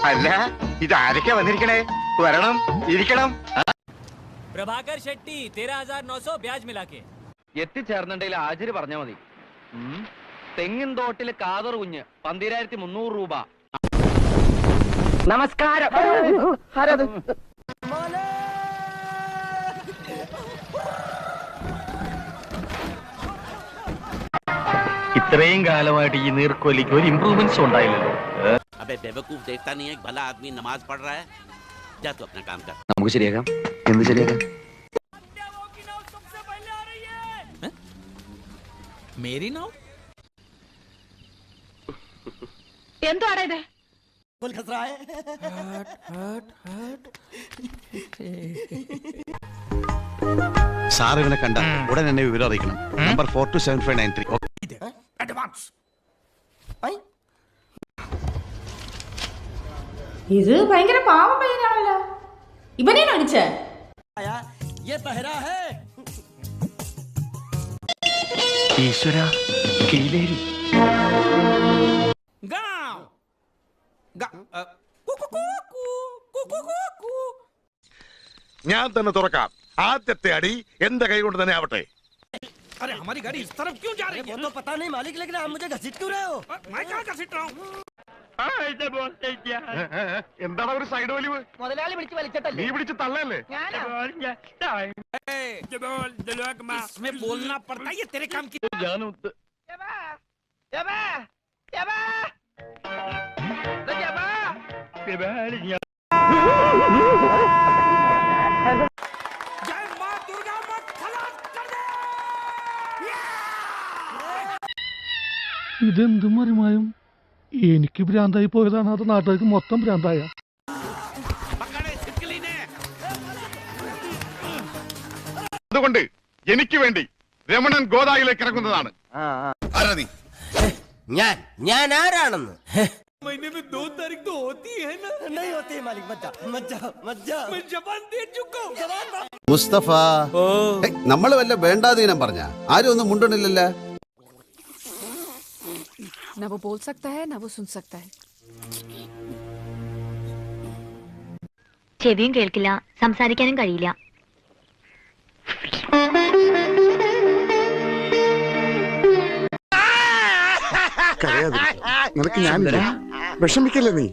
അല്ല ഇത് ആരൊക്കെ വന്നിരിക്കണേ? വരണം, ഇരിക്കണം. പ്രഭാകർ ഷെട്ടി 13,900 ബ്യാജ് മിലാക്കെ. എത്തിച്ചേർന്നുണ്ടെങ്കിൽ ഹാജര് പറഞ്ഞാ മതി. തെങ്ങിൻ തോട്ടില് കാതർ കുഞ്ഞ് 12,300 രൂപ. നമസ്കാരം. ഇത്രയും കാലമായിട്ട് ഈ നീർക്കോലിക്ക് ഒരു ഇംപ്രൂവ്മെന്റ്സ് ഉണ്ടായില്ലല്ലോ. अबे बेवकूफ देखता नहीं है भला आदमी नमाज पढ़ रहा है जा तू अपना काम कर നമുക്ക് ശരിയാക്കാം. എന്ത് ശരിയാക്കാം? मेरी नाव എന്താണ് ഇത്? സാർ ഇവനെ കണ്ട ഉടൻ എന്നെ വിവരം അറിയിക്കണം. നമ്പർ 427593. ഇത് ഭയങ്കര പാവം പയ്യനാണല്ലോ. ഇവനെയാണ് അടിച്ചേ? ഈശ്വര, കീലേരി. ഞാൻ തന്നെ തുറക്കാം. ആദ്യത്തെ അടി എന്റെ കൈ കൊണ്ട് തന്നെ ആവട്ടെ. अरे हमारी गाड़ी इस तरफ क्यों जा रही है? वो तो पता नहीं मालिक, लेकिन आप मुझे घसीट क्यों रहे हो? मैं क्या घसीट रहा हूँ? എന്താണ് ഒരു സൈഡ് വലിവ്? മുതലാളി പിടിച്ച് വലിച്ചിട്ടല്ലേ? നീ പിടിച്ച് തള്ളല്ലേ? इसमें बोलना पड़ता है, ये तेरे काम की. जय मां दुर्गा मत खलास कर दे. ഇതെന്ത് മറിമായും? എനിക്ക് ഭ്രാന്തായി പോയതാണ്, അത് നാട്ടുകാർക്ക് മൊത്തം ഭ്രാന്തായ. അതുകൊണ്ട് എനിക്ക് വേണ്ടി രമണൻ ഗോദായിലേക്ക് ഇറങ്ങുന്നതാണ്. ഞാൻ ആരാണെന്ന് महीने में 2 तारीख तो होती है ना? नहीं होती है मालिक, मत जा. मैं जबान दे चुका हूँ. മുസ്തഫ, നമ്മൾ വല്ല വേണ്ടാതീനം പറഞ്ഞ ആരും ഒന്നും മുണ്ടണില്ലല്ലോ. ना वो बोल सकता है ना वो सुन सकता है. ചെവിയും കേൾക്കില്ല, സംസാരിക്കാനും കഴിയില്ല. നിനക്ക് ഞാൻ വിഷമിക്കല്ലേ നീ?